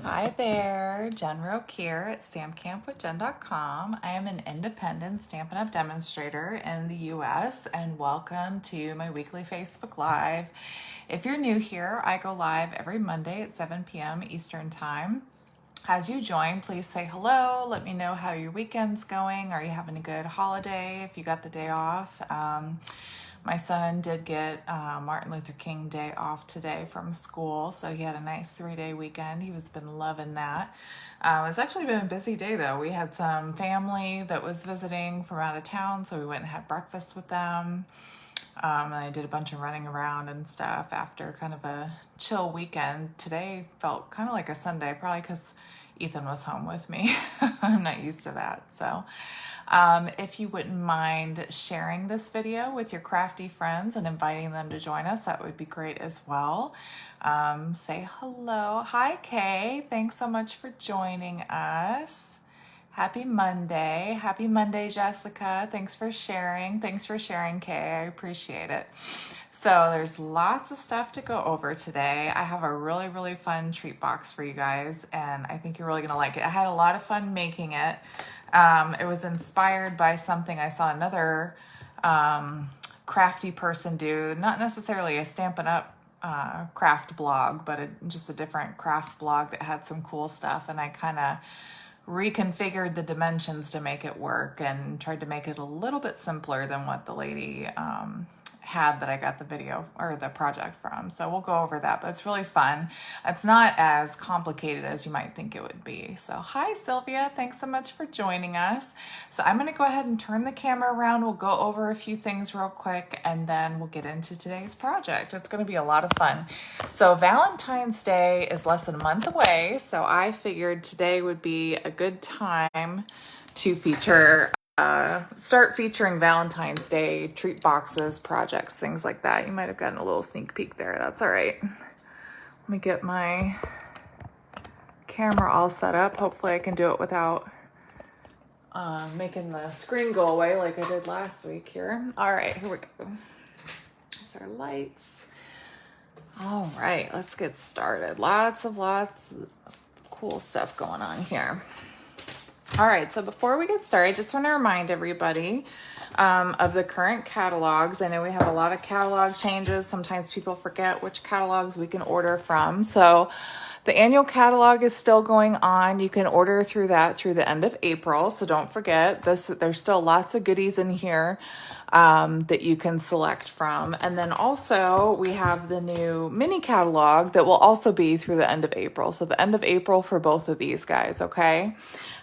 Hi there, Jen Roque here at stampcampwithjen.com. I am an independent Stampin' Up! Demonstrator in the US, and welcome to my weekly Facebook Live. If you're new here, I go live every Monday at 7 p.m. Eastern Time. As you join, please say hello. Let me know how your weekend's going. Are you having a good holiday if you got the day off? My son did get Martin Luther King Day off today from school, so he had a nice 3-day weekend. He was been loving that. It's actually been a busy day though. We had some family that was visiting from out of town, so we went and had breakfast with them. And I did a bunch of running around and stuff after kind of a chill weekend. Today felt kind of like a Sunday, probably because Ethan was home with me. I'm not used to that. So if you wouldn't mind sharing this video with your crafty friends and inviting them to join us, that would be great as well. Say hello. Hi, Kay. Thanks so much for joining us. Happy Monday. Happy Monday, Jessica. Thanks for sharing. Thanks for sharing, Kay. I appreciate it. So there's lots of stuff to go over today. I have a really, really fun treat box for you guys, and I think you're really gonna like it. I had a lot of fun making it. It was inspired by something I saw another crafty person do, not necessarily a Stampin' Up! Craft blog, but just a different craft blog that had some cool stuff, and I kind of reconfigured the dimensions to make it work and tried to make it a little bit simpler than what the lady had that I got the video or the project from. So we'll go over that, but it's really fun. It's not as complicated as you might think it would be. So hi, Sylvia. Thanks so much for joining us. So I'm going to go ahead and turn the camera around. We'll go over a few things real quick, and then we'll get into today's project. It's going to be a lot of fun. So Valentine's Day is less than a month away. So I figured today would be a good time to start featuring Valentine's Day treat boxes, projects, things like that. You might have gotten a little sneak peek there. That's all right. Let me get my camera all set up. Hopefully I can do it without making the screen go away like I did last week here. All right, here we go. There's our lights. All right, let's get started. Lots of cool stuff going on here. All right, so before we get started, I just want to remind everybody of the current catalogs. I know we have a lot of catalog changes. Sometimes people forget which catalogs we can order from. So the annual catalog is still going on. You can order through that through the end of April. So don't forget this. There's still lots of goodies in here that you can select from. And then also we have the new mini catalog that will also be through the end of April. So the end of April for both of these guys, okay?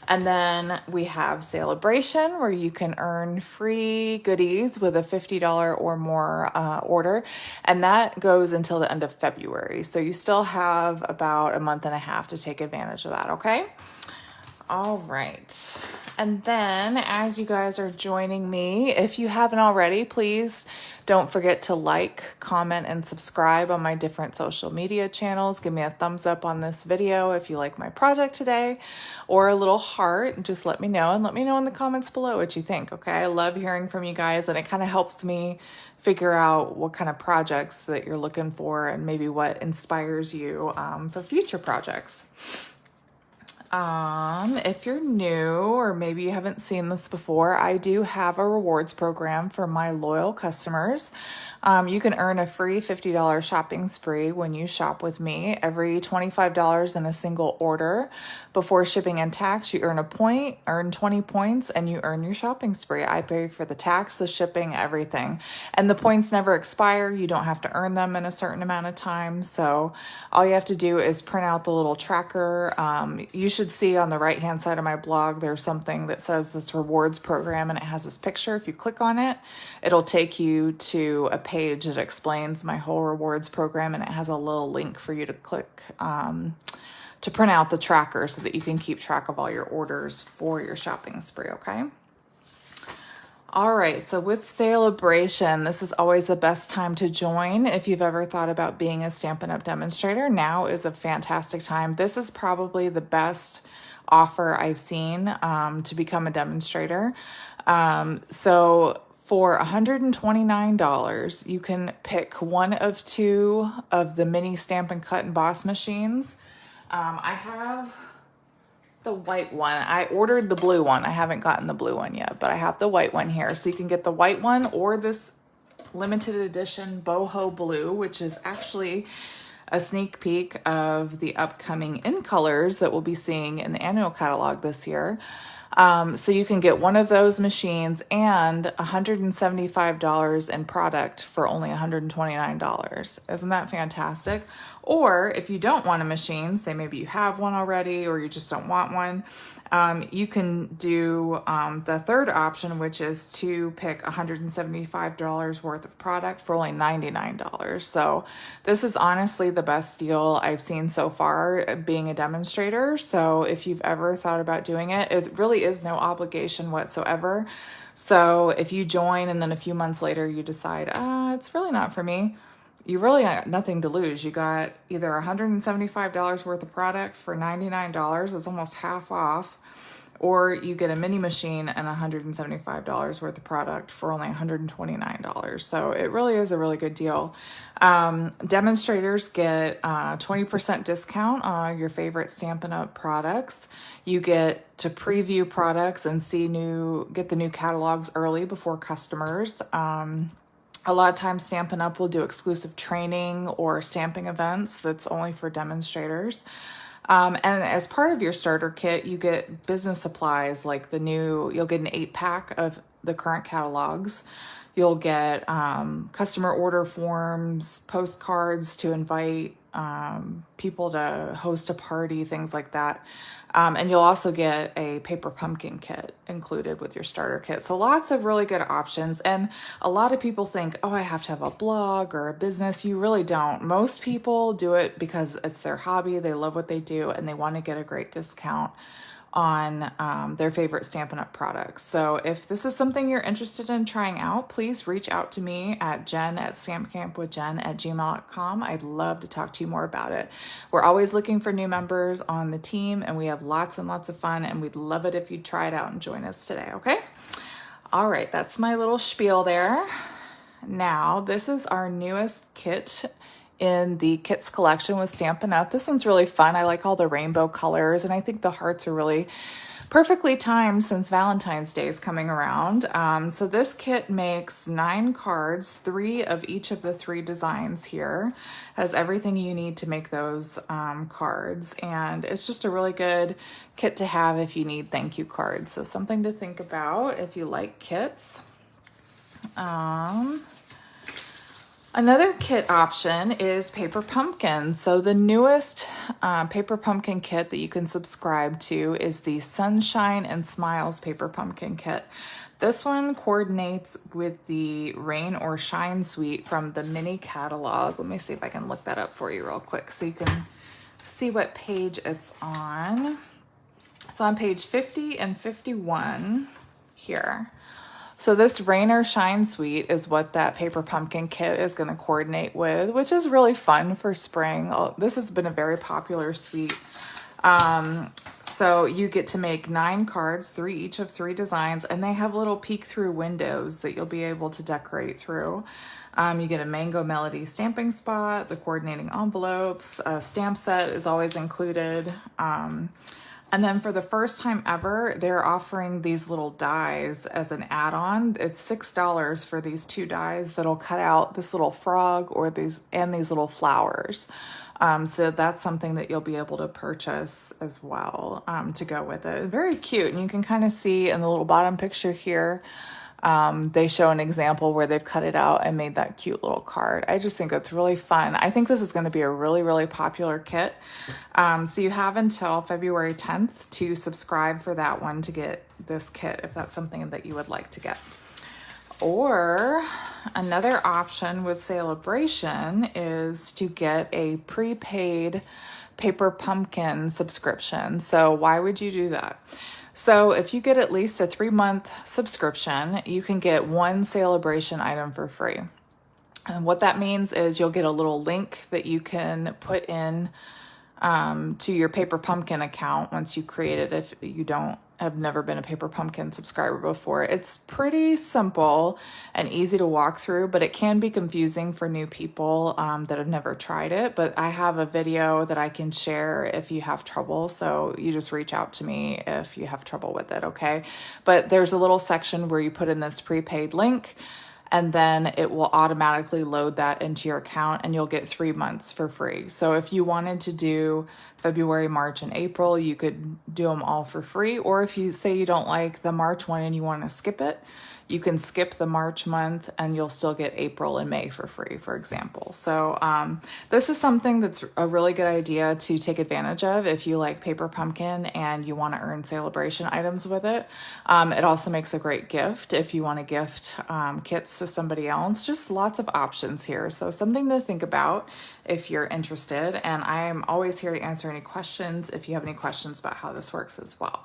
And then we have Sale-A-Bration, where you can earn free goodies with a $50 or more order. And that goes until the end of February. So you still have about a month and a half to take advantage of that, okay? All right. And then as you guys are joining me, if you haven't already, please don't forget to like, comment, and subscribe on my different social media channels. Give me a thumbs up on this video if you like my project today, or a little heart. Just let me know, and let me know in the comments below what you think, okay? I love hearing from you guys, and it kind of helps me figure out what kind of projects that you're looking for and maybe what inspires you for future projects. If you're new or maybe you haven't seen this before, I do have a rewards program for my loyal customers. You can earn a free $50 shopping spree when you shop with me. Every $25 in a single order before shipping and tax, you earn a point, earn 20 points, and you earn your shopping spree. I pay for the tax, the shipping, everything. And the points never expire. You don't have to earn them in a certain amount of time. So all you have to do is print out the little tracker. You should see on the right-hand side of my blog, there's something that says this rewards program, and it has this picture. If you click on it, it'll take you to a page that explains my whole rewards program, and it has a little link for you to click to print out the tracker so that you can keep track of all your orders for your shopping spree, okay? All right, so with Sale-A-Bration, this is always the best time to join. If you've ever thought about being a Stampin' Up! Demonstrator, now is a fantastic time. This is probably the best offer I've seen to become a demonstrator. So for $129, you can pick one of two of the mini Stamp and Cut and Boss machines. I have the white one. I ordered the blue one. I haven't gotten the blue one yet, but I have the white one here. So you can get the white one or this limited edition boho blue, which is actually a sneak peek of the upcoming in colors that we'll be seeing in the annual catalog this year. So you can get one of those machines and $175 in product for only $129. Isn't that fantastic? Or if you don't want a machine, say maybe you have one already or you just don't want one, you can do the third option, which is to pick $175 worth of product for only $99. So this is honestly the best deal I've seen so far being a demonstrator. So if you've ever thought about doing it, it really is no obligation whatsoever. So if you join and then a few months later you decide, it's really not for me, you really got nothing to lose. You got either $175 worth of product for $99, it's almost half off, or you get a mini machine and $175 worth of product for only $129. So it really is a really good deal. Demonstrators get 20% discount on your favorite Stampin' Up! Products. You get to preview products and get the new catalogs early before customers. A lot of times Stampin' Up! Will do exclusive training or stamping events that's only for demonstrators. And as part of your starter kit, you get business supplies like you'll get an 8-pack of the current catalogs. You'll get customer order forms, postcards to invite people to host a party, things like that. And you'll also get a paper pumpkin kit included with your starter kit. So lots of really good options. And a lot of people think, oh, I have to have a blog or a business. You really don't. Most people do it because it's their hobby. They love what they do and they want to get a great discount on their favorite Stampin' Up! Products. So if this is something you're interested in trying out, please reach out to me at jen@stampcampwithjen@gmail.com. I'd love to talk to you more about it. We're always looking for new members on the team and we have lots and lots of fun and we'd love it if you'd try it out and join us today, okay? All right, that's my little spiel there. Now, this is our newest kit in the kits collection with Stampin' Up! This one's really fun. I like all the rainbow colors and I think the hearts are really perfectly timed since Valentine's Day is coming around. So this kit makes 9 cards, 3 of each of the 3 designs here. Has everything you need to make those cards. And it's just a really good kit to have if you need thank you cards. So something to think about if you like kits. Another kit option is paper pumpkin. So the newest paper pumpkin kit that you can subscribe to is the Sunshine and Smiles paper pumpkin kit. This one coordinates with the Rain or Shine suite from the mini catalog. Let me see if I can look that up for you real quick so you can see what page it's on. It's on page 50 and 51 here. So this Rain or Shine suite is what that paper pumpkin kit is going to coordinate with, which is really fun for spring. This has been a very popular suite. So you get to make 9 cards, 3 each of 3 designs, and they have little peek through windows that you'll be able to decorate through. You get a Mango Melody stamping spot, the coordinating envelopes, a stamp set is always included. And then for the first time ever, they're offering these little dies as an add-on. It's $6 for these 2 dies that'll cut out this little frog or these little flowers. So that's something that you'll be able to purchase as well to go with it. Very cute. And you can kind of see in the little bottom picture here, they show an example where they've cut it out and made that cute little card. I just think that's really fun. I think this is going to be a really, really popular kit. So you have until February 10th to subscribe for that one to get this kit if that's something that you would like to get. Or another option with Sale-A-Bration is to get a prepaid paper pumpkin subscription. So why would you do that? So if you get at least a 3-month subscription, you can get 1 Sale-A-Bration item for free. And what that means is you'll get a little link that you can put in to your paper pumpkin account once you create it if you don't have never been a Paper Pumpkin subscriber before, it's pretty simple and easy to walk through, but it can be confusing for new people that have never tried it. But I have a video that I can share if you have trouble. So you just reach out to me if you have trouble with it, okay? But there's a little section where you put in this prepaid link, and then it will automatically load that into your account and you'll get 3 months for free. So if you wanted to do February, March, and April, you could do them all for free. Or if you say you don't like the March one and you want to skip it, you can skip the March month and you'll still get April and May for free, for example. So this is something that's a really good idea to take advantage of if you like Paper Pumpkin and you want to earn Sale-A-Bration items with it. It also makes a great gift if you want to gift kits to somebody else. Just lots of options here. So something to think about if you're interested. And I am always here to answer any questions if you have any questions about how this works as well.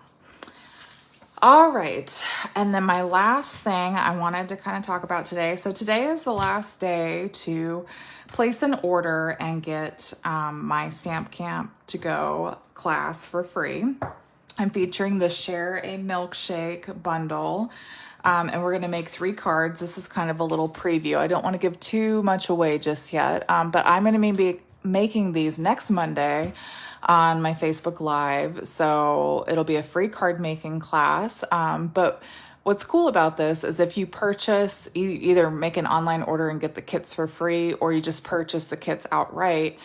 All right, and then my last thing I wanted to kind of talk about today. So today is the last day to place an order and get my Stamp Camp to Go class for free. I'm featuring the Share a Milkshake bundle, and we're gonna make 3 cards. This is kind of a little preview. I don't wanna give too much away just yet, but I'm gonna be making these next Monday on my Facebook Live. So it'll be a free card making class. But what's cool about this is if you purchase, either make an online order and get the kits for free, or you just purchase the kits outright,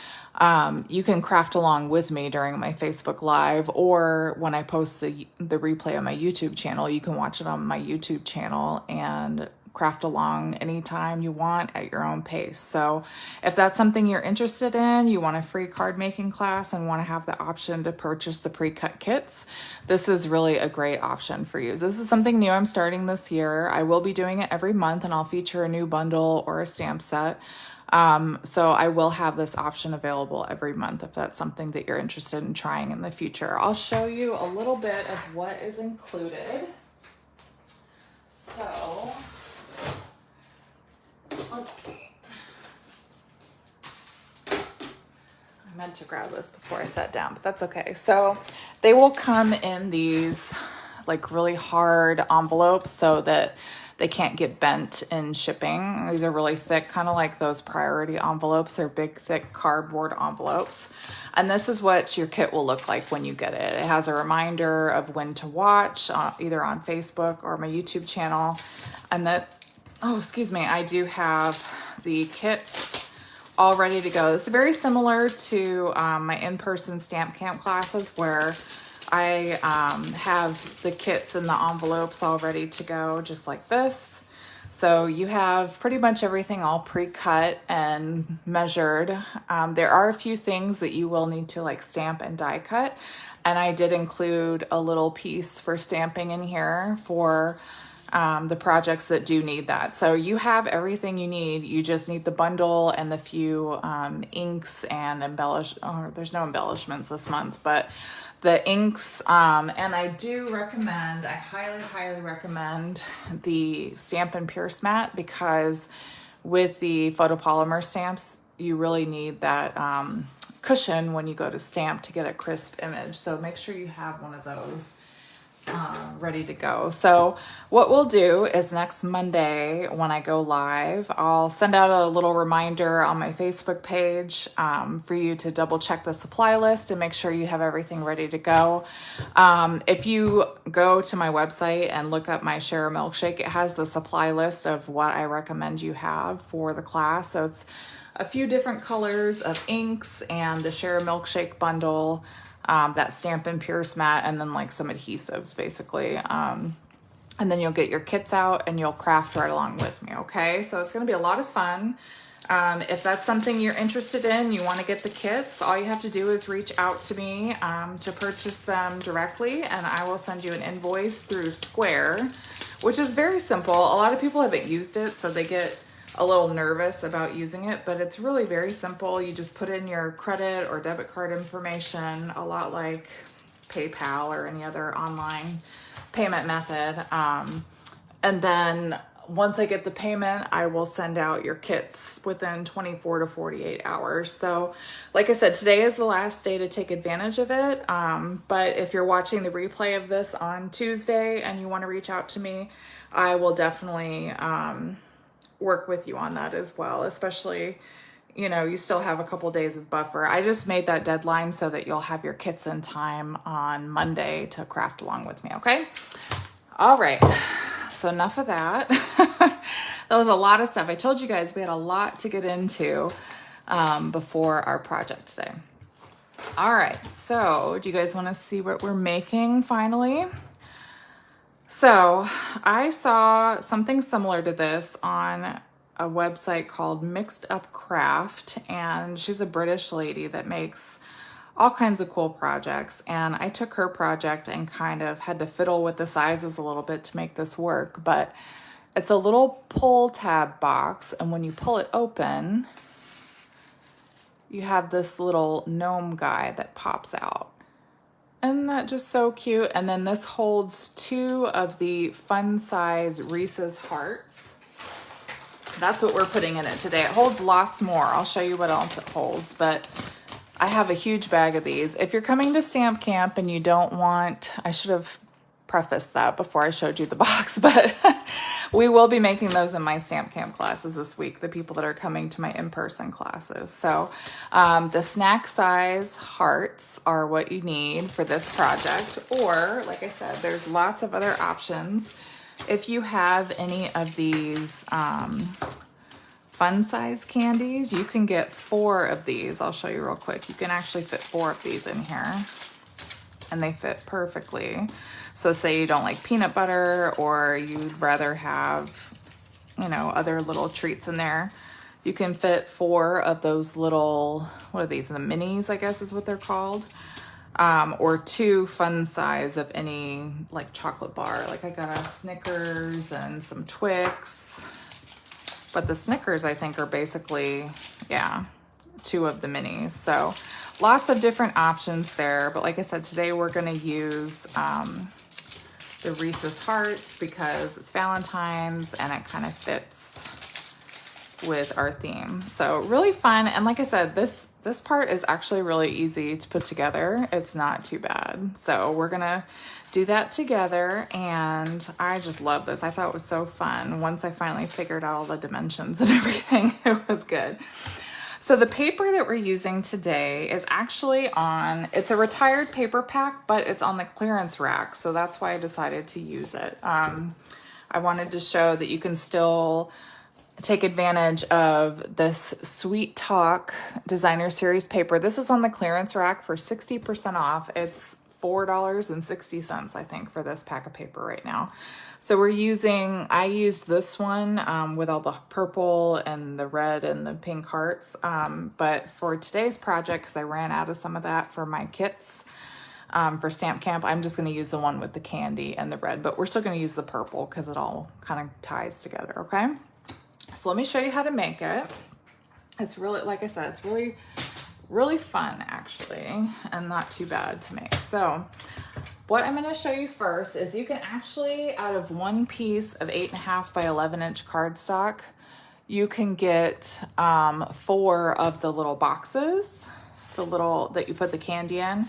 you can craft along with me during my Facebook Live, or when I post the replay on my YouTube channel, you can watch it on my YouTube channel and craft along anytime you want at your own pace. So if that's something you're interested in, you want a free card making class and want to have the option to purchase the pre-cut kits, this is really a great option for you. This is something new I'm starting this year. I will be doing it every month and I'll feature a new bundle or a stamp set. So I will have this option available every month if that's something that you're interested in trying in the future. I'll show you a little bit of what is included. So let's see. I meant to grab this before I sat down, but that's okay. So they will come in these like really hard envelopes so that they can't get bent in shipping. These are really thick, kind of like those priority envelopes. They're big, thick cardboard envelopes. And this is what your kit will look like when you get it. It has a reminder of when to watch, either on Facebook or my YouTube channel. And I do have the kits all ready to go. It's very similar to my in-person Stamp Camp classes where I have the kits and the envelopes all ready to go, just like this. So you have pretty much everything all pre-cut and measured. There are a few things that you will need to like stamp and die cut. And I did include a little piece for stamping in here for the projects that do need that. So you have everything you need. You just need the bundle and the few inks and there's no embellishments this month, but the inks, and I do recommend, I highly recommend the Stamp and Pierce mat, because with the photopolymer stamps, you really need that cushion when you go to stamp to get a crisp image. So make sure you have one of those ready to go. So what we'll do is next Monday when I go live, I'll send out a little reminder on my Facebook page for you to double check the supply list and make sure you have everything ready to go. If you go to my website and look up my Share a Milkshake, it has the supply list of what I recommend you have for the class. So it's a few different colors of inks and the Share a Milkshake bundle, that Stamp and Pierce mat, and then like some adhesives basically. And then you'll get your kits out and you'll craft right along with me, okay? So it's gonna be a lot of fun. If that's something you're interested in, you wanna get the kits, all you have to do is reach out to me to purchase them directly, and I will send you an invoice through Square, which is very simple. A lot of people haven't used it, so they get a little nervous about using it, but it's really very simple. You just put in your credit or debit card information, a lot like PayPal or any other online payment method. And then once I get the payment, I will send out your kits within 24 to 48 hours. So like I said, today is the last day to take advantage of it. But if you're watching the replay of this on Tuesday and you want to reach out to me, I will definitely work with you on that as well, especially, you know, you still have a couple days of buffer. I just made that deadline so that you'll have your kits in time on Monday to craft along with me, okay? All right, so enough of that. That was a lot of stuff. I told you guys we had a lot to get into before our project today. All right, so do you guys want to see what we're making finally? So I saw something similar to this on a website called Mixed Up Craft, and she's a British lady that makes all kinds of cool projects. And I took her project and kind of had to fiddle with the sizes a little bit to make this work, but it's a little pull tab box, and when you pull it open, you have this little gnome guy that pops out. Isn't that just so cute? And then this holds 2 of the fun size Reese's Hearts. That's what we're putting in it today. It holds lots more. I'll show you what else it holds, but I have a huge bag of these. If you're coming to Stamp Camp and you don't want, I should have prefaced that before I showed you the box, but we will be making those in my Stamp Camp classes this week, the people that are coming to my in-person classes. So the snack size hearts are what you need for this project, or like I said, there's lots of other options. If you have any of these fun size candies, you can get 4 of these. I'll show you real quick. You can actually fit 4 of these in here, and they fit perfectly. So say you don't like peanut butter, or you'd rather have, you know, other little treats in there. You can fit 4 of those little, what are these? The minis, I guess is what they're called. Or 2 fun size of any like chocolate bar. Like I got a Snickers and some Twix, but the Snickers I think are basically, yeah, 2 of the minis. So lots of different options there. But like I said, today we're gonna use the Reese's Hearts because it's Valentine's and it kind of fits with our theme. So really fun. And like I said, this part is actually really easy to put together. It's not too bad. So we're gonna do that together, and I just love this. I thought it was so fun. Once I finally figured out all the dimensions and everything, it was good. So the paper that we're using today is actually on, it's a retired paper pack, but it's on the clearance rack. So that's why I decided to use it. I wanted to show that you can still take advantage of this Sweet Talk Designer Series paper. This is on the clearance rack for 60% off. It's $4.60, I think, for this pack of paper right now. So we're using, I used this one with all the purple and the red and the pink hearts. But for today's project, because I ran out of some of that for my kits for Stamp Camp, I'm just going to use the one with the candy and the red, but we're still going to use the purple because it all kind of ties together, okay? So let me show you how to make it. It's really, like I said, it's really fun actually, and not too bad to make. So what I'm going to show you first is you can actually, out of one piece of 8.5 by 11 inch cardstock, you can get 4 of the little boxes, the little that you put the candy in,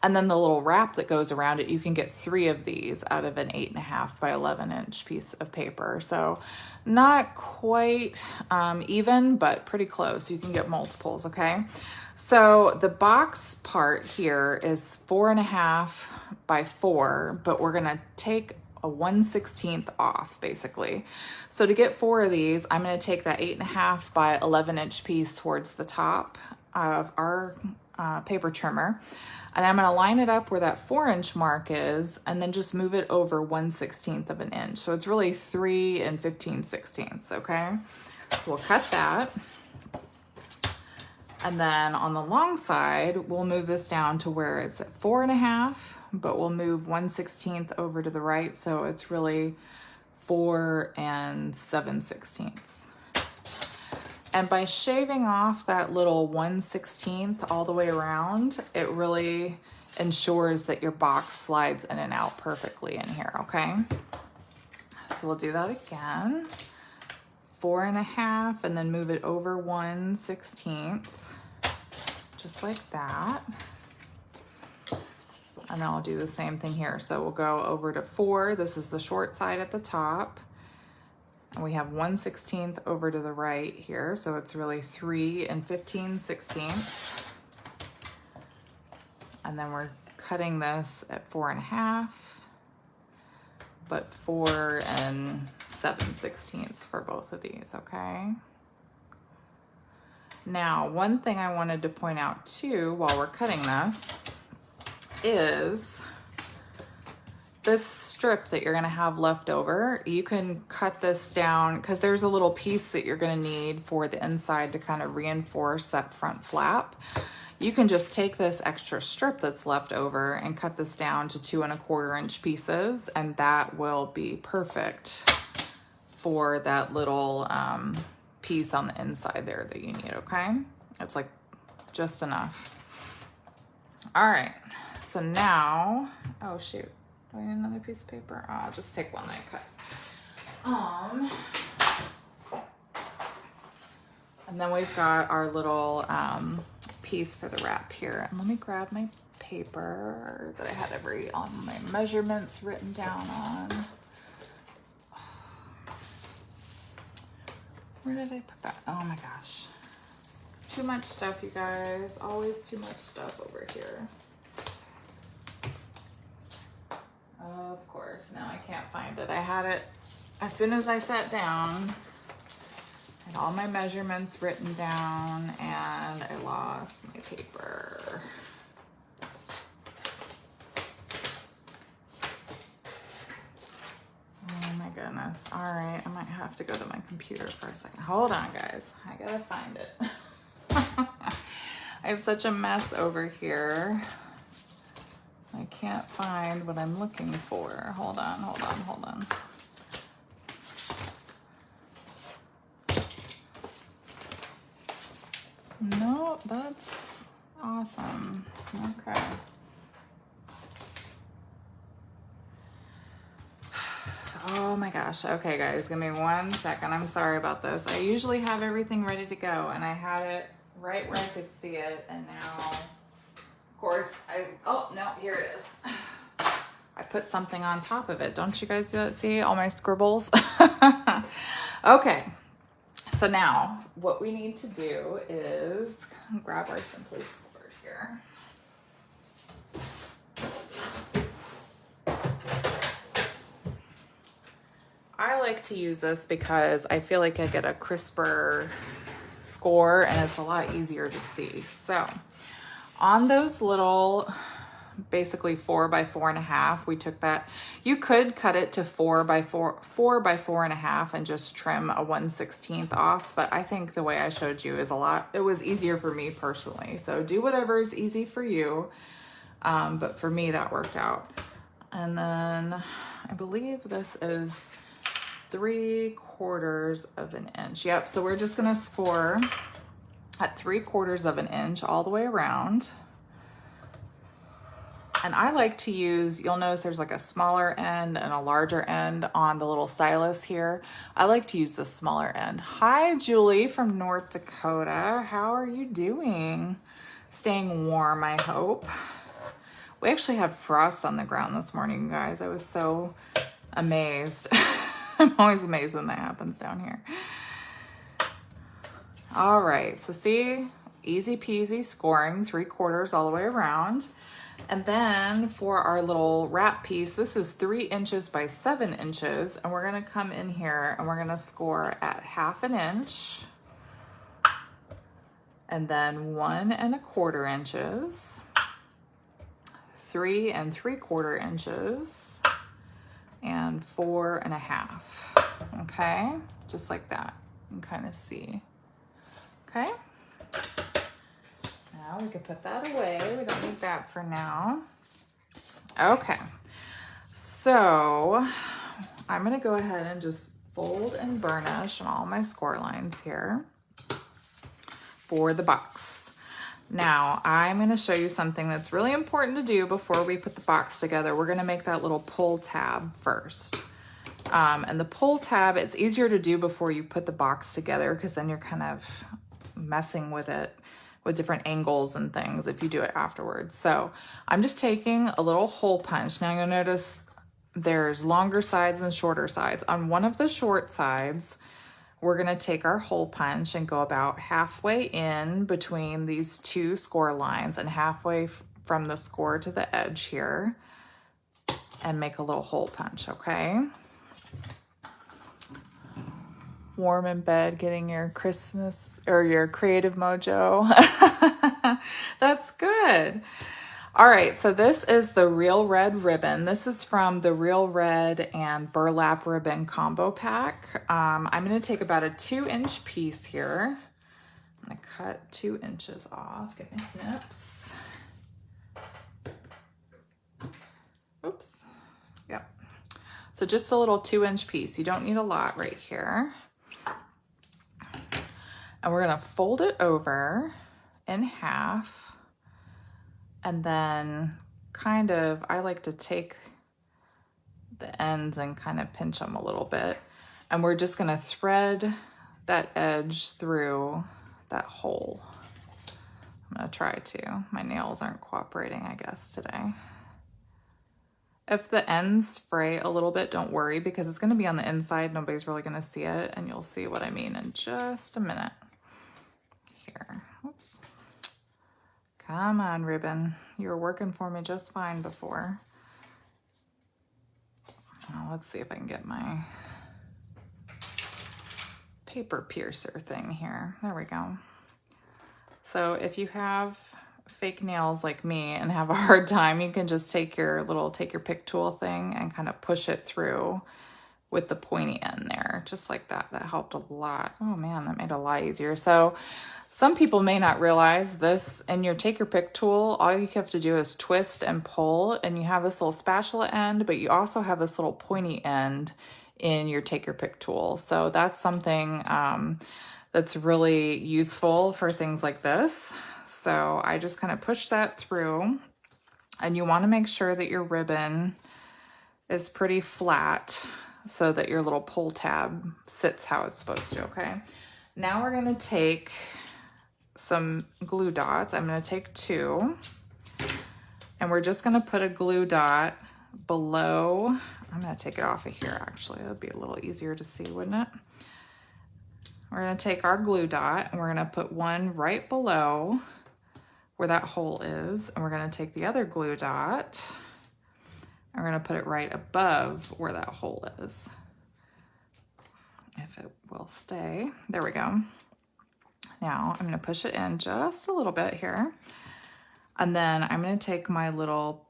and then the little wrap that goes around it. You can get 3 of these out of an 8.5 by 11 inch piece of paper. So not quite even, but pretty close. You can get multiples, okay? So the box part here is 4.5 by 4, but we're gonna take a 1/16 off basically. So to get 4 of these, I'm gonna take that 8.5 by 11 inch piece towards the top of our paper trimmer, and I'm gonna line it up where that 4-inch mark is, and then just move it over 1/16 of an inch. So it's really 3 15/16, okay? So we'll cut that. And then on the long side, we'll move this down to where it's at 4.5, but we'll move 1/16 over to the right. So it's really 4 7/16. And by shaving off that little 1/16 all the way around, it really ensures that your box slides in and out perfectly in here, okay? So we'll do that again. 4.5, and then move it over 1/16, just like that. And then I'll do the same thing here. So we'll go over to 4. This is the short side at the top. And we have 1/16 over to the right here. So it's really 3 15/16. And then we're cutting this at 4.5, but 4 7/16 for both of these, okay? Now, one thing I wanted to point out too while we're cutting this is this strip that you're gonna have left over. You can cut this down because there's a little piece that you're gonna need for the inside to kind of reinforce that front flap. You can just take this extra strip that's left over and cut this down to 2 1/4 inch pieces, and that will be perfect for that little piece on the inside there that you need, okay? It's like just enough. All right. So now, oh shoot, do I need another piece of paper? Oh, I'll just take one that I cut. And then we've got our little piece for the wrap here. And let me grab my paper that I had all my measurements written down on. Where did I put that? Oh my gosh. Too much stuff, you guys. Always too much stuff over here. Of course, now I can't find it. I had it as soon as I sat down. I had all my measurements written down and I lost my paper. Oh my goodness. All right, I might have to go to my computer for a second. Hold on, guys. I gotta find it. I have such a mess over here. I can't find what I'm looking for. Hold on. No, that's awesome. Okay. Oh my gosh. Okay, guys, give me 1 second. I'm sorry about this. I usually have everything ready to go, and I had it right where I could see it, and now, of course, oh no, here it is. I put something on top of it. Don't you guys see all my scribbles? Okay. So now what we need to do is grab our Simply Squared here. I like to use this because I feel like I get a crisper score and it's a lot easier to see. So on those little, basically 4 by 4.5, we took that. You could cut it to 4 by 4.5 and just trim a 1/16 off, but I think the way I showed you is it was easier for me personally. So do whatever is easy for you, but for me that worked out. And then I believe this is 3/4 of an inch. Yep, so we're just gonna score at 3/4 of an inch all the way around. And I like to use, you'll notice there's like a smaller end and a larger end on the little stylus here. I like to use the smaller end. Hi, Julie from North Dakota. How are you doing? Staying warm, I hope. We actually had frost on the ground this morning, you guys. I was so amazed. I'm always amazed when that happens down here. All right, so see, easy peasy scoring, 3/4 all the way around. And then for our little wrap piece, this is 3 inches by 7 inches. And we're gonna come in here and we're gonna score at 1/2 inch. And then 1 1/4 inches. 3 3/4 inches. And 4 1/2. Okay, just like that. You can kind of see. Okay. Now we can put that away. We don't need that for now. Okay, so I'm gonna go ahead and just fold and burnish on all my score lines here for the box. Now I'm gonna show you something that's really important to do before we put the box together. We're gonna make that little pull tab first. And the pull tab, it's easier to do before you put the box together, because then you're kind of messing with it with different angles and things if you do it afterwards. So I'm just taking a little hole punch. Now you'll notice there's longer sides and shorter sides. On one of the short sides, we're gonna take our hole punch and go about halfway in between these two score lines and halfway from the score to the edge here, and make a little hole punch, okay? Warm in bed, getting your Christmas or your creative mojo. That's good. All right, so this is the Real Red ribbon. This is from the Real Red and Burlap Ribbon Combo Pack. I'm gonna take about a 2-inch piece here. I'm gonna cut 2 inches off, get my snips. Oops, yep. So just a little 2-inch piece. You don't need a lot right here. And we're gonna fold it over in half, and then kind of, I like to take the ends and kind of pinch them a little bit. And we're just gonna thread that edge through that hole. I'm gonna try to. My nails aren't cooperating, I guess, today. If the ends spray a little bit, don't worry, because it's gonna be on the inside. Nobody's really gonna see it, and you'll see what I mean in just a minute. Here, oops. Come on, ribbon. You were working for me just fine before. Now let's see if I can get my paper piercer thing here. There we go. So if you have fake nails like me and have a hard time, you can just take your pick tool thing and kind of push it through with the pointy end there, just like that. That helped a lot. Oh man, that made it a lot easier. So some people may not realize this. In your take your pick tool, all you have to do is twist and pull, and you have this little spatula end, but you also have this little pointy end in your take your pick tool. So that's something that's really useful for things like this. So I just kind of push that through, and you want to make sure that your ribbon is pretty flat so that your little pull tab sits how it's supposed to, okay? Now we're gonna take some glue dots. I'm gonna take 2, and we're just gonna put a glue dot below. I'm gonna take it off of here, actually. That'd be a little easier to see, wouldn't it? We're gonna take our glue dot, and we're gonna put one right below where that hole is, and we're gonna take the other glue dot, and we're gonna put it right above where that hole is. If it will stay. There we go. Now I'm gonna push it in just a little bit here. And then I'm gonna take my little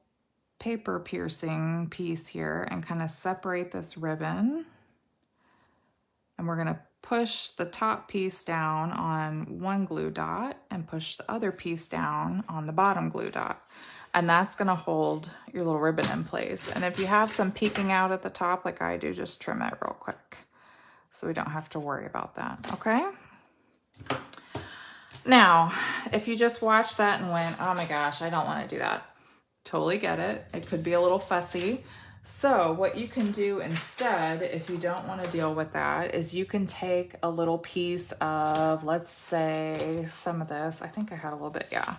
paper piercing piece here and kind of separate this ribbon. And we're gonna push the top piece down on one glue dot and push the other piece down on the bottom glue dot. And that's gonna hold your little ribbon in place. And if you have some peeking out at the top like I do, just trim it real quick so we don't have to worry about that, okay? Now, if you just watched that and went, oh my gosh, I don't wanna do that, totally get it. It could be a little fussy. So what you can do instead, if you don't wanna deal with that, is you can take a little piece of, let's say some of this, I think I had a little bit, yeah.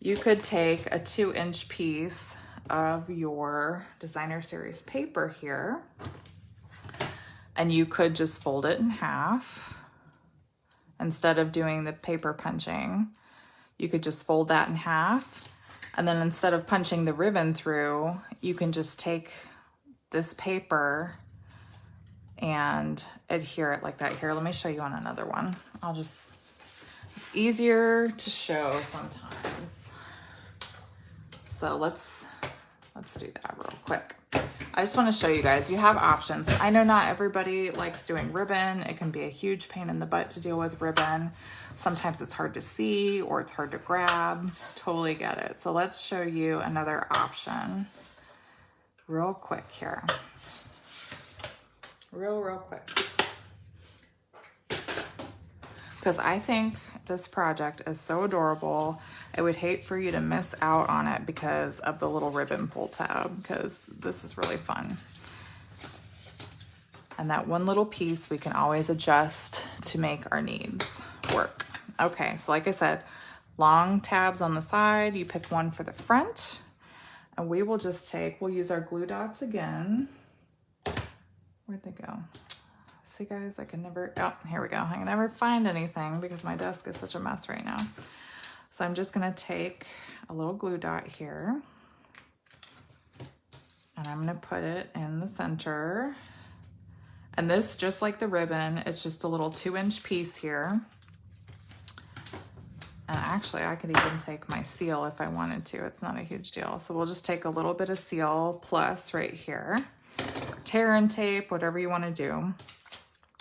You could take a 2-inch piece of your designer series paper here, and you could just fold it in half. Instead of doing the paper punching, you could just fold that in half. And then instead of punching the ribbon through, you can just take this paper and adhere it like that. Here, let me show you on another one. It's easier to show sometimes. So let's do that real quick. I just want to show you guys, you have options. I know not everybody likes doing ribbon. It can be a huge pain in the butt to deal with ribbon. Sometimes it's hard to see or it's hard to grab. Totally get it. So let's show you another option real quick here. Real quick. Because I think this project is so adorable. I would hate for you to miss out on it because of the little ribbon pull tab, because this is really fun. And that one little piece we can always adjust to make our needs work. Okay, so like I said, long tabs on the side, you pick one for the front, and we will just we'll use our glue dots again. Where'd they go? See guys, I can never, oh, here we go. I can never find anything because my desk is such a mess right now. So I'm just gonna take a little glue dot here, and I'm gonna put it in the center. And this, just like the ribbon, it's just a little 2-inch piece here. And actually I could even take my seal if I wanted to. It's not a huge deal. So we'll just take a little bit of seal plus right here, or tear and tape, whatever you want to do.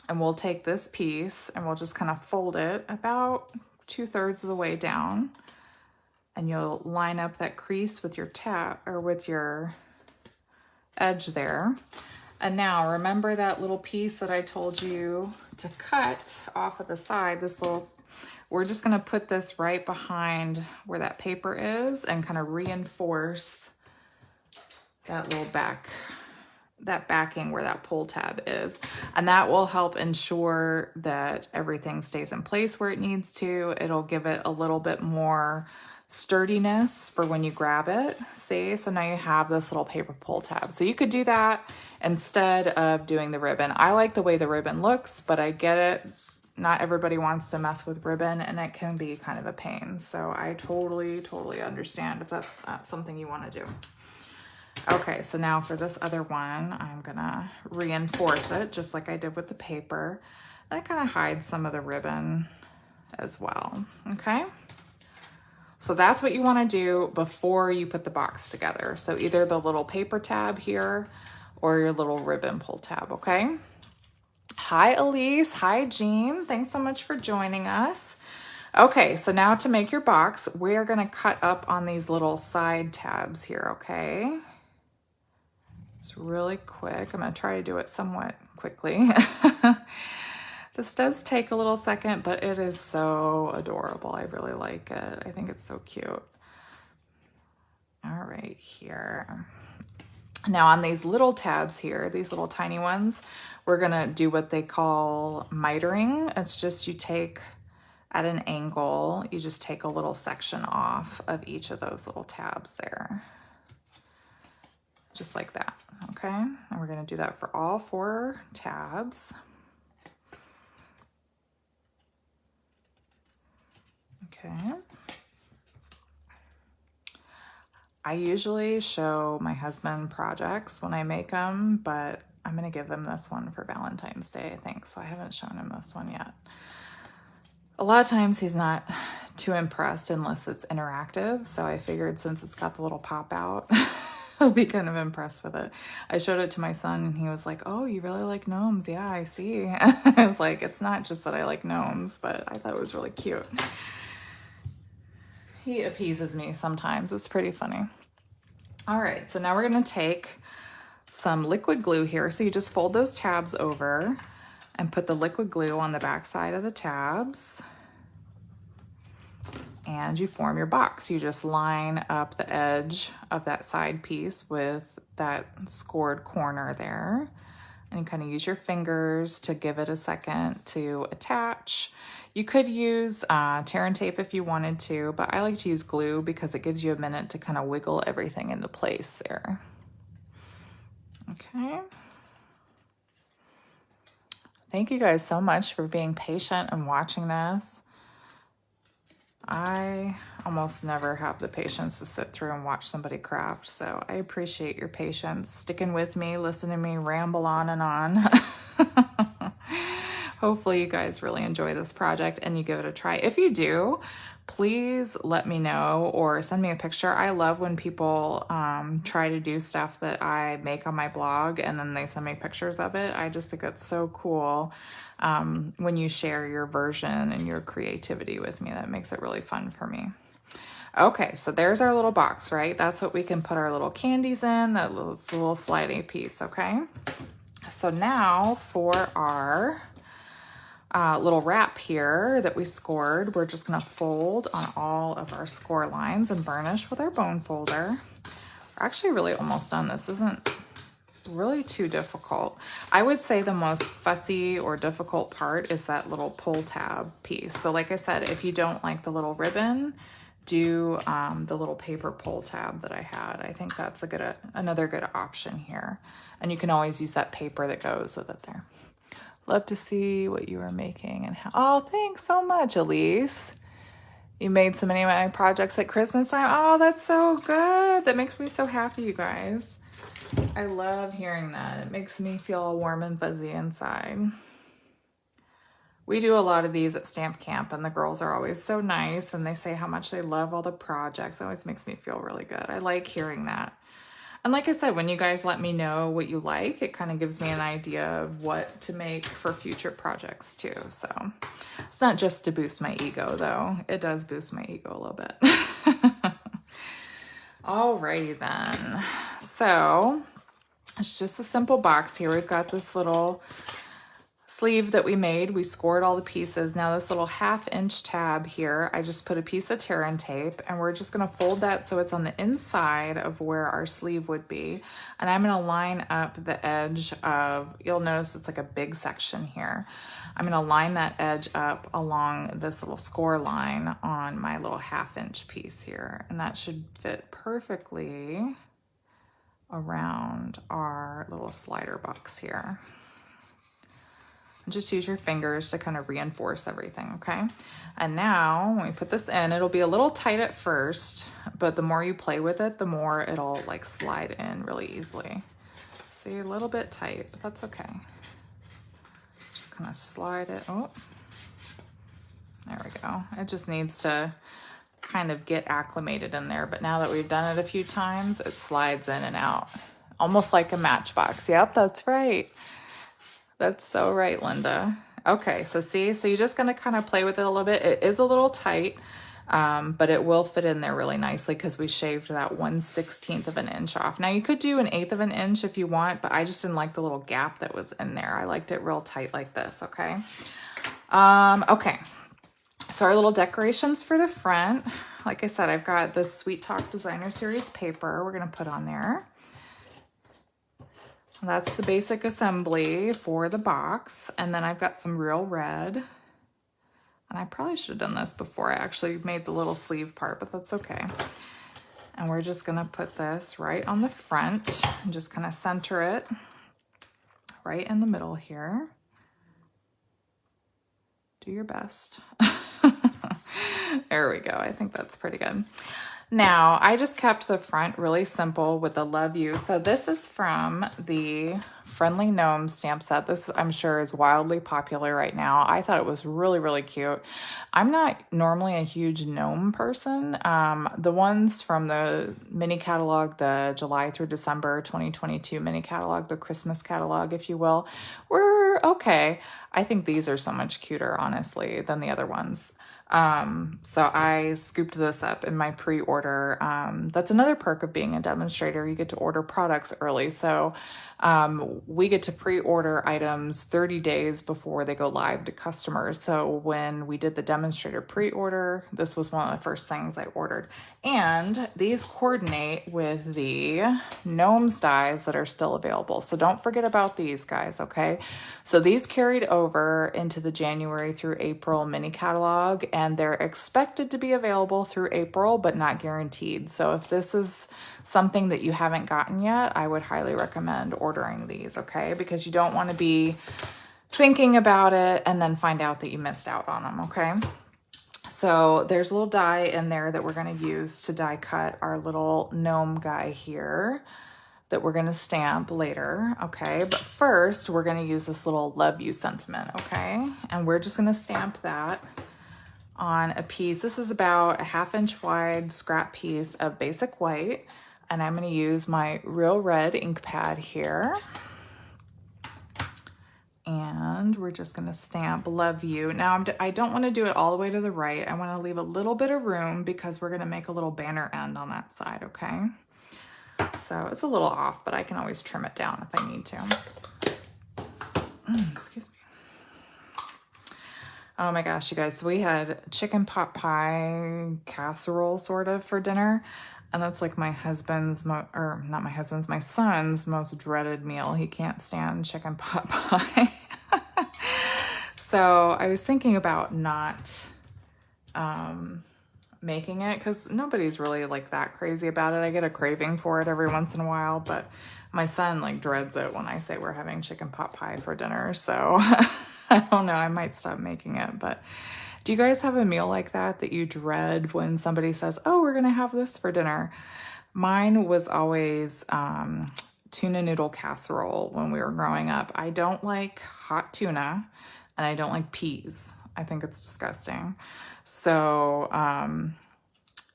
And we'll take this piece and we'll just kind of fold it about 2/3 of the way down. And you'll line up that crease with your tab, or with your edge there. And now remember that little piece that I told you to cut off of the side, this little, we're just gonna put this right behind where that paper is and kind of reinforce that little that backing where that pull tab is. And that will help ensure that everything stays in place where it needs to. It'll give it a little bit more sturdiness for when you grab it. See, so now you have this little paper pull tab. So you could do that instead of doing the ribbon. I like the way the ribbon looks, but I get it. Not everybody wants to mess with ribbon, and it can be kind of a pain. So I totally understand if that's something you want to do. Okay, so now for this other one, I'm gonna reinforce it just like I did with the paper. And I kind of hide some of the ribbon as well, okay? So that's what you wanna do before you put the box together. So either the little paper tab here or your little ribbon pull tab, okay? Hi, Elise. Hi, Jean. Thanks so much for joining us. Okay, so now to make your box, we're gonna cut up on these little side tabs here, okay? Just really quick. I'm gonna try to do it somewhat quickly. This does take a little second, but it is so adorable. I really like it. I think it's so cute. All right, here. Now on these little tabs here, these little tiny ones, we're gonna do what they call mitering. It's just you take at an angle, you just take a little section off of each of those little tabs there. Just like that, okay? And we're gonna do that for all 4 tabs. Okay. I usually show my husband projects when I make them, but I'm gonna give him this one for Valentine's Day, I think, so I haven't shown him this one yet. A lot of times he's not too impressed unless it's interactive, so I figured since it's got the little pop out, he'll be kind of impressed with it. I showed it to my son and he was like, oh, you really like gnomes? Yeah, I see. I was like, it's not just that I like gnomes, but I thought it was really cute. He appeases me sometimes. It's pretty funny. All right, so now we're gonna take some liquid glue here. So you just fold those tabs over and put the liquid glue on the back side of the tabs. And you form your box. You just line up the edge of that side piece with that scored corner there. And you kind of use your fingers to give it a second to attach. You could use tear and tape if you wanted to, but I like to use glue because it gives you a minute to kind of wiggle everything into place there. Okay. Thank you guys so much for being patient and watching this. I almost never have the patience to sit through and watch somebody craft, so I appreciate your patience, sticking with me, listening to me ramble on and on. Hopefully you guys really enjoy this project and you give it a try. If you do, please let me know or send me a picture. I love when people try to do stuff that I make on my blog and then they send me pictures of it. I just think it's so cool when you share your version and your creativity with me. That makes it really fun for me. Okay, so there's our little box, right? That's what we can put our little candies in, that little sliding piece, okay? So now for our little wrap here that we scored, we're just gonna fold on all of our score lines and burnish with our bone folder. We're actually really almost done. This isn't really too difficult. I would say the most fussy or difficult part is that little pull tab piece. So like I said, if you don't like the little ribbon, do the little paper pull tab that I had. I think that's another good option here. And you can always use that paper that goes with it there. Love to see what you are making and how. Oh, thanks so much, Elise. You made so many of my projects at Christmas time. Oh, that's so good. That makes me so happy, you guys. I love hearing that. It makes me feel all warm and fuzzy inside. We do a lot of these at Stamp Camp, and the girls are always so nice, and they say how much they love all the projects. It always makes me feel really good. I like hearing that. And like I said, when you guys let me know what you like, it kind of gives me an idea of what to make for future projects too. So it's not just to boost my ego, though. It does boost my ego a little bit. Alrighty then. So it's just a simple box here. We've got this little sleeve that we made. We scored all the pieces. Now this little 1/2 inch tab here, I just put a piece of tear and tape, and we're just gonna fold that so it's on the inside of where our sleeve would be. And I'm gonna line up the edge of, you'll notice it's like a big section here. I'm gonna line that edge up along this little score line on my little 1/2 inch piece here. And that should fit perfectly around our little slider box here. Just use your fingers to kind of reinforce everything, okay? And now when we put this in, it'll be a little tight at first, but the more you play with it, the more it'll like slide in really easily. See, a little bit tight, but that's okay. Just kind of slide it. Oh, there we go. It just needs to kind of get acclimated in there, but now that we've done it a few times, it slides in and out, almost like a matchbox. Yep, that's right. That's so right, Linda. Okay, so see, so you're just gonna kind of play with it a little bit. It is a little tight, but it will fit in there really nicely because we shaved that 1/16 of an inch off. Now you could do 1/8 of an inch if you want, but I just didn't like the little gap that was in there. I liked it real tight like this, okay? Okay, so our little decorations for the front. Like I said, I've got this Sweet Talk Designer Series paper we're gonna put on there. That's the basic assembly for the box. And then I've got some Real Red. And I probably should have done this before I actually made the little sleeve part, but that's okay. And we're just gonna put this right on the front and just kind of center it right in the middle here. Do your best. There we go. I think that's pretty good. Now, I just kept the front really simple with the love you. So this is from the Friendly Gnome stamp set. This, I'm sure, is wildly popular right now. I thought it was really, really cute. I'm not normally a huge gnome person. The ones from the mini catalog, the July through December 2022 mini catalog, the Christmas catalog, if you will, were okay. I think these are so much cuter, honestly, than the other ones. So I scooped this up in my pre-order. That's another perk of being a demonstrator. You get to order products early. So we get to pre-order items 30 days before they go live to customers. So when we did the demonstrator pre-order, this was one of the first things I ordered. And these coordinate with the Gnomes dies that are still available. So don't forget about these guys, okay? So these carried over into the January through April mini catalog, and they're expected to be available through April, but not guaranteed. So if this is something that you haven't gotten yet, I would highly recommend ordering these, okay? Because you don't want to be thinking about it and then find out that you missed out on them, okay? So there's a little die in there that we're going to use to die cut our little gnome guy here that we're going to stamp later, okay? But first, we're going to use this little love you sentiment, okay? And we're just going to stamp that on a piece. This is about a 1/2 inch wide scrap piece of basic white, and I'm going to use my Real Red ink pad here. And we're just going to stamp love you. Now I don't want to do it all the way to the right. I want to leave a little bit of room because we're going to make a little banner end on that side, okay? So it's a little off, but I can always trim it down if I need to. Excuse me. Oh my gosh, you guys, so we had chicken pot pie casserole sort of for dinner. And that's like my husband's, or not my husband's, my son's most dreaded meal. He can't stand chicken pot pie. So I was thinking about not making it, because nobody's really like that crazy about it. I get a craving for it every once in a while, but my son like dreads it when I say we're having chicken pot pie for dinner. So I don't know, I might stop making it. But do you guys have a meal like that that you dread when somebody says, oh, we're gonna have this for dinner? Mine was always tuna noodle casserole when we were growing up. I don't like hot tuna, and I don't like peas. I think it's disgusting. So,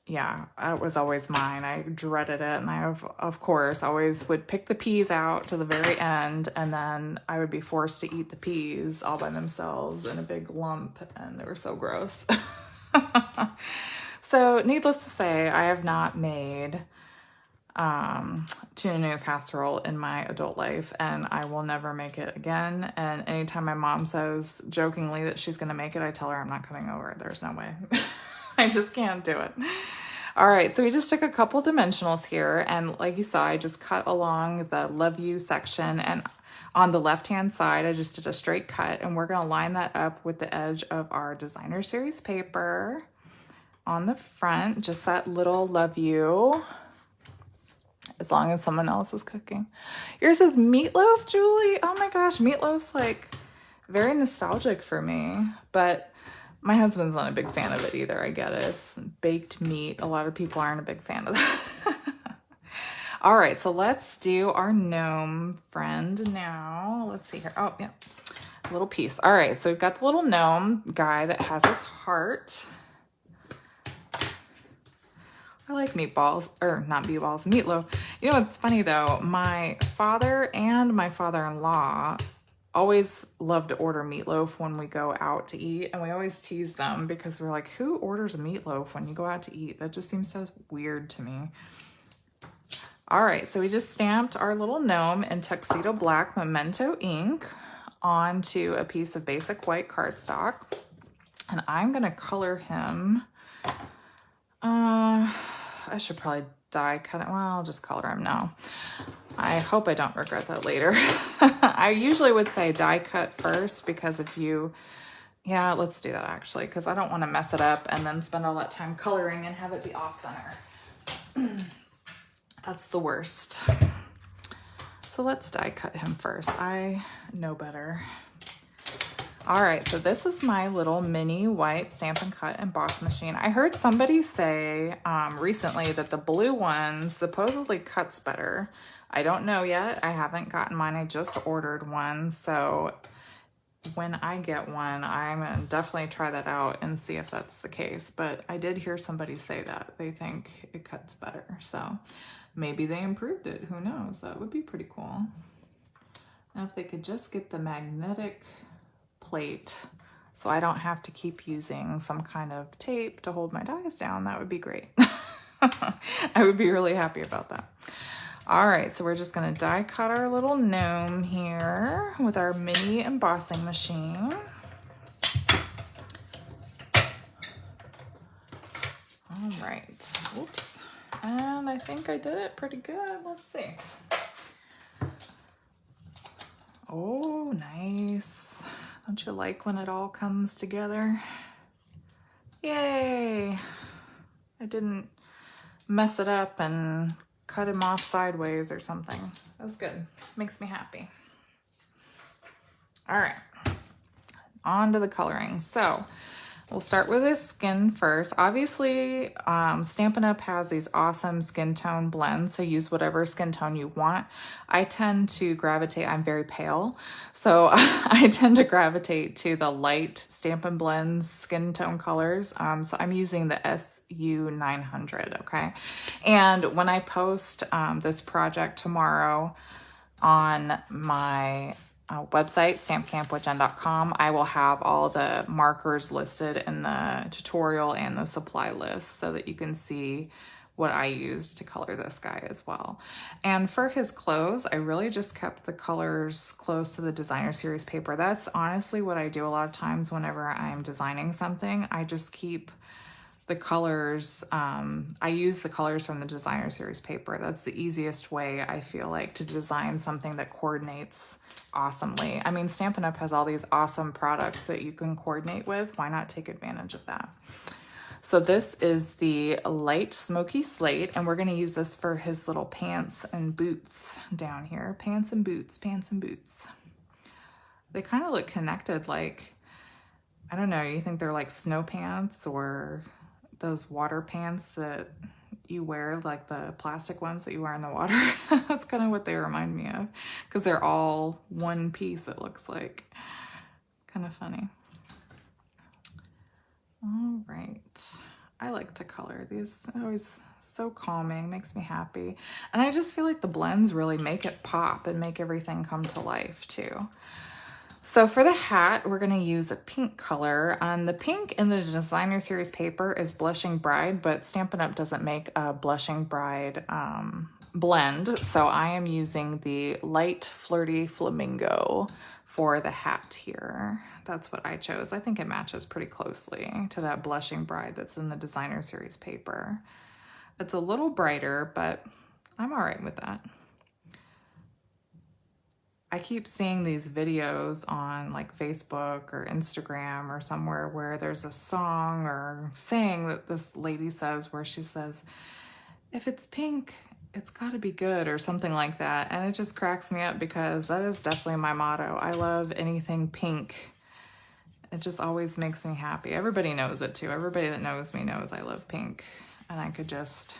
yeah, that was always mine. I dreaded it. And I, of course, always would pick the peas out to the very end. And then I would be forced to eat the peas all by themselves in a big lump. And they were so gross. So needless to say, I have not made tuna noodle casserole in my adult life, and I will never make it again. And anytime my mom says jokingly that she's gonna make it, I tell her I'm not coming over. There's no way. I just can't do it. All right, so we just took a couple dimensionals here, and like you saw, I just cut along the love you section, and on the left hand side I just did a straight cut, and we're gonna line that up with the edge of our designer series paper on the front, just that little love you. As long as someone else is cooking. Yours is meatloaf, Julie. Oh my gosh, meatloaf's like very nostalgic for me, but my husband's not a big fan of it either. I get it. It's baked meat. A lot of people aren't a big fan of that. All right, so let's do our gnome friend now. Let's see here. Oh, yeah, a little piece. All right, so we've got the little gnome guy that has his heart. I like meatballs, or not meatballs, meatloaf. You know, it's funny though, my father and my father-in-law always love to order meatloaf when we go out to eat, and we always tease them because we're like, who orders a meatloaf when you go out to eat? That just seems so weird to me. All right, so we just stamped our little gnome in tuxedo black memento ink onto a piece of basic white cardstock, and I'm gonna color him. I should probably die cut it. Well, I'll just color him now. I hope I don't regret that later. I usually would say die cut first, because if you, yeah, let's do that actually, because I don't want to mess it up and then spend all that time coloring and have it be off center. That's the worst. So let's die cut him first. I know better. All right, so this is my little mini white Stampin' Cut emboss machine. I heard somebody say recently that the blue one supposedly cuts better. I don't know yet. I haven't gotten mine. I just ordered one. So when I get one, I'm gonna definitely try that out and see if that's the case. But I did hear somebody say that they think it cuts better. So maybe they improved it. Who knows? That would be pretty cool. Now, if they could just get the magnetic plate so I don't have to keep using some kind of tape to hold my dies down, that would be great. I would be really happy about that. All right, so we're just gonna die cut our little gnome here with our mini embossing machine. All right, oops. And I think I did it pretty good. Let's see. Oh, nice. Don't you like when it all comes together? Yay. I didn't mess it up and cut him off sideways or something. That was good. Makes me happy. All right, on to the coloring. So we'll start with his skin first. Obviously, Stampin' Up! Has these awesome skin tone blends, so use whatever skin tone you want. I tend to gravitate, I'm very pale, so I tend to gravitate to the light Stampin' Blends skin tone colors. So I'm using the SU900, okay? And when I post this project tomorrow on my website, stampcampwithjen.com, I will have all the markers listed in the tutorial and the supply list so that you can see what I used to color this guy as well. And for his clothes, I really just kept the colors close to the designer series paper. That's honestly what I do a lot of times whenever I'm designing something. I just keep the colors, I use the colors from the designer series paper. That's the easiest way, I feel like, to design something that coordinates awesomely. I mean, Stampin' Up! Has all these awesome products that you can coordinate with. Why not take advantage of that? So this is the light smoky slate, and we're gonna use this for his little pants and boots down here. Pants and boots, pants and boots. They kind of look connected, like, I don't know, you think they're like snow pants or those water pants that you wear, like the plastic ones that you wear in the water. That's kind of what they remind me of, because they're all one piece, it looks like. Kind of funny. All right. I like to color these. Always so calming, makes me happy. And I just feel like the blends really make it pop and make everything come to life too. So for the hat, we're gonna use a pink color. The pink in the designer series paper is Blushing Bride, but Stampin' Up! Doesn't make a Blushing Bride blend. So I am using the light flirty flamingo for the hat here. That's what I chose. I think it matches pretty closely to that Blushing Bride that's in the designer series paper. It's a little brighter, but I'm all right with that. I keep seeing these videos on like Facebook or Instagram or somewhere where there's a song or saying that this lady says, where she says, if it's pink, it's gotta be good, or something like that. And it just cracks me up, because that is definitely my motto. I love anything pink. It just always makes me happy. Everybody knows it too. Everybody that knows me knows I love pink, and I could just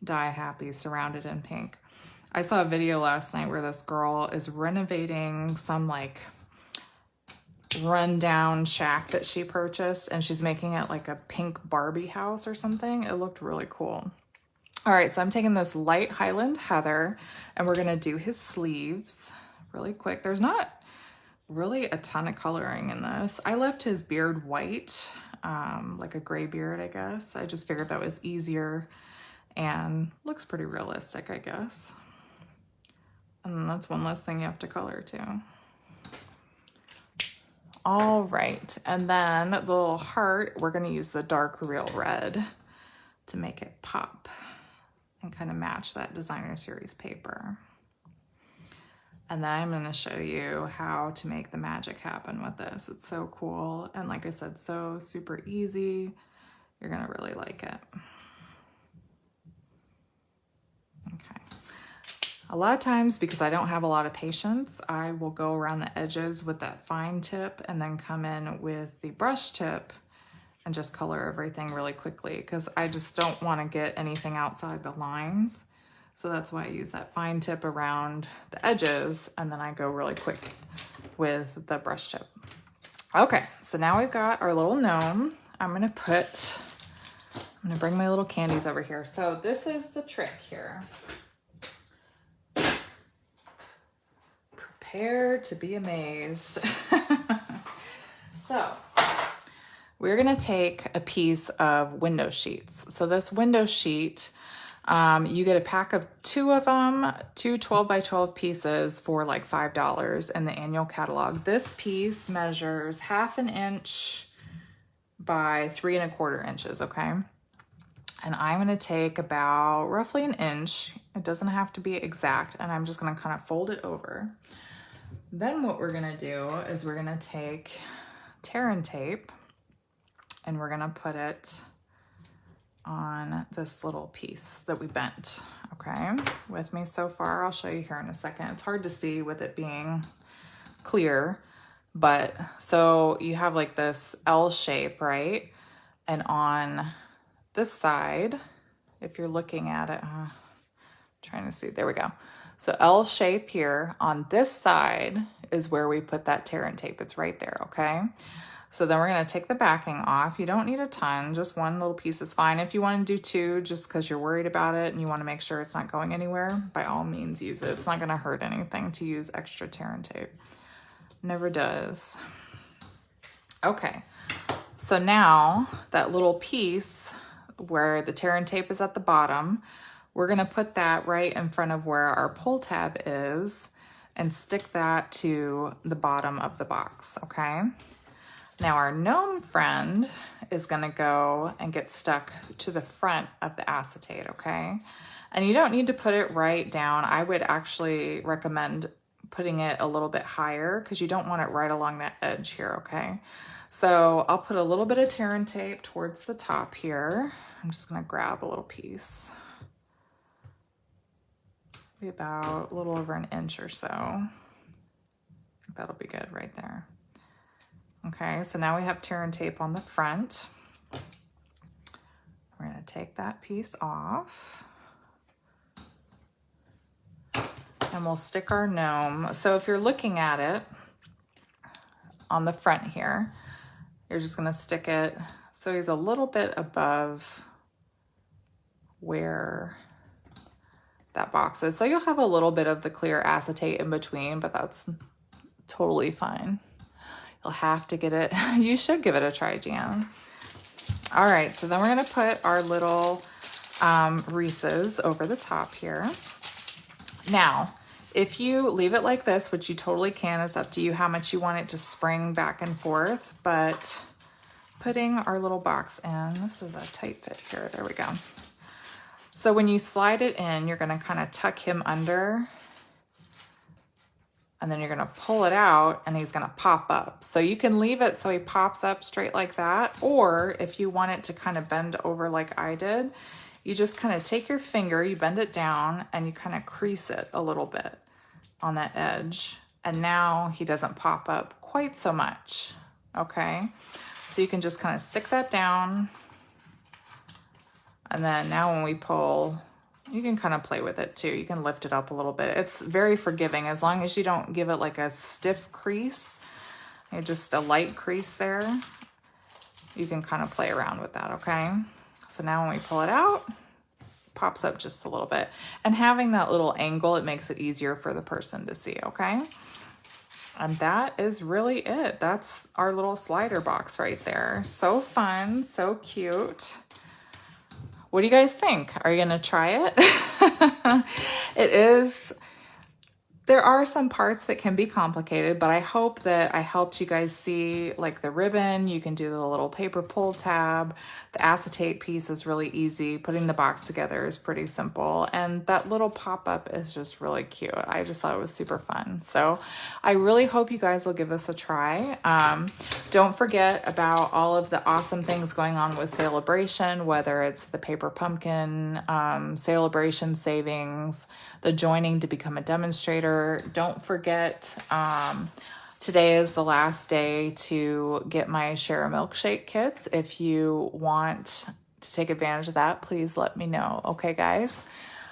die happy surrounded in pink. I saw a video last night where this girl is renovating some like rundown shack that she purchased, and she's making it like a pink Barbie house or something. It looked really cool. All right, so I'm taking this light Highland Heather, and we're gonna do his sleeves really quick. There's not really a ton of coloring in this. I left his beard white, like a gray beard, I guess. I just figured that was easier and looks pretty realistic, I guess. And that's one less thing you have to color too. All right, and then the little heart, we're gonna use the dark real red to make it pop and kind of match that designer series paper. And then I'm gonna show you how to make the magic happen with this. It's so cool, and like I said, so super easy. You're gonna really like it. Okay. A lot of times, because I don't have a lot of patience, I will go around the edges with that fine tip and then come in with the brush tip and just color everything really quickly, because I just don't want to get anything outside the lines. So that's why I use that fine tip around the edges, and then I go really quick with the brush tip. Okay, so now we've got our little gnome. I'm gonna bring my little candies over here. So this is the trick here. Prepare to be amazed. So we're gonna take a piece of window sheets. So this window sheet, you get a pack of 2 of them, 2 12 by 12 pieces for like $5 in the annual catalog. This piece measures 1/2 inch by 3 1/4 inches, okay? And I'm gonna take about roughly 1 inch. It doesn't have to be exact, and I'm just gonna kind of fold it over. Then what we're gonna do is we're gonna take tear and tape, and we're gonna put it on this little piece that we bent, okay? With me so far? I'll show you here in a second. It's hard to see with it being clear, but so you have like this L shape, right? And on this side, if you're looking at it, trying to see, there we go. So L shape here, on this side is where we put that tear and tape. It's right there, okay? So then we're gonna take the backing off. You don't need a ton, just 1 little piece is fine. If you wanna do 2, just because you're worried about it and you wanna make sure it's not going anywhere, by all means use it. It's not gonna hurt anything to use extra tear and tape. Never does. Okay, so now that little piece where the tear and tape is at the bottom, we're gonna put that right in front of where our pull tab is and stick that to the bottom of the box, okay? Now our gnome friend is gonna go and get stuck to the front of the acetate, okay? And you don't need to put it right down. I would actually recommend putting it a little bit higher because you don't want it right along that edge here, okay? So I'll put a little bit of tear and tape towards the top here. I'm just gonna grab a little piece. Maybe about a little over an inch or so. That'll be good right there. Okay, so now we have tear and tape on the front. We're gonna take that piece off. And we'll stick our gnome. So if you're looking at it on the front here, you're just gonna stick it so he's a little bit above where that box is. So you'll have a little bit of the clear acetate in between, but that's totally fine. You'll have to get it, you should give it a try, Jan. All right, so then we're gonna put our little Reese's over the top here. Now, if you leave it like this, which you totally can, it's up to you how much you want it to spring back and forth, but putting our little box in, this is a tight fit here, there we go. So when you slide it in, you're gonna kind of tuck him under, and then you're gonna pull it out and he's gonna pop up. So you can leave it so he pops up straight like that, or if you want it to kind of bend over like I did, you just kind of take your finger, you bend it down, and you kind of crease it a little bit on that edge. And now he doesn't pop up quite so much, okay? So you can just kind of stick that down. And then now when we pull, you can kind of play with it too. You can lift it up a little bit. It's very forgiving as long as you don't give it like a stiff crease, just a light crease there. You can kind of play around with that, okay? So now when we pull it out, it pops up just a little bit. And having that little angle, it makes it easier for the person to see, okay? And that is really it. That's our little slider box right there. So fun, so cute. What do you guys think? Are you gonna try it? It is, there are some parts that can be complicated, but I hope that I helped you guys see like the ribbon. You can do the little paper pull tab. The acetate piece is really easy. Putting the box together is pretty simple. And that little pop-up is just really cute. I just thought it was super fun. So I really hope you guys will give this a try. Don't forget about all of the awesome things going on with Sale-A-Bration, whether it's the paper pumpkin, Sale-A-Bration savings, the joining to become a demonstrator. Don't forget, today is the last day to get my Share a Milkshake kits. If you want to take advantage of that, please let me know. Okay, guys?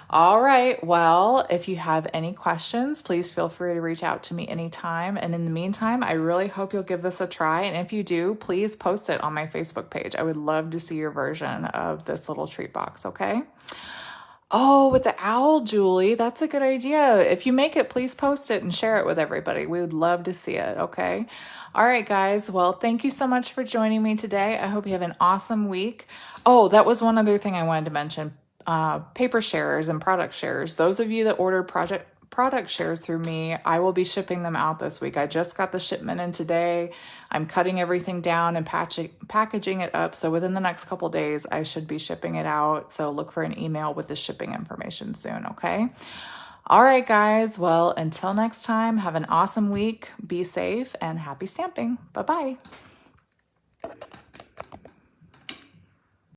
All right. Well, if you have any questions, please feel free to reach out to me anytime. And in the meantime, I really hope you'll give this a try. And if you do, please post it on my Facebook page. I would love to see your version of this little treat box, okay? Oh, with the owl, Julie, that's a good idea. If you make it, please post it and share it with everybody. We would love to see it, okay? All right, guys. Well, thank you so much for joining me today. I hope you have an awesome week. Oh, that was one other thing I wanted to mention. Paper shares and product shares. Those of you that ordered product shares through me, I will be shipping them out this week. I just got the shipment in today. I'm cutting everything down and packaging it up. So within the next couple days, I should be shipping it out. So look for an email with the shipping information soon, okay? All right, guys. Well, until next time, have an awesome week. Be safe and happy stamping. Bye-bye.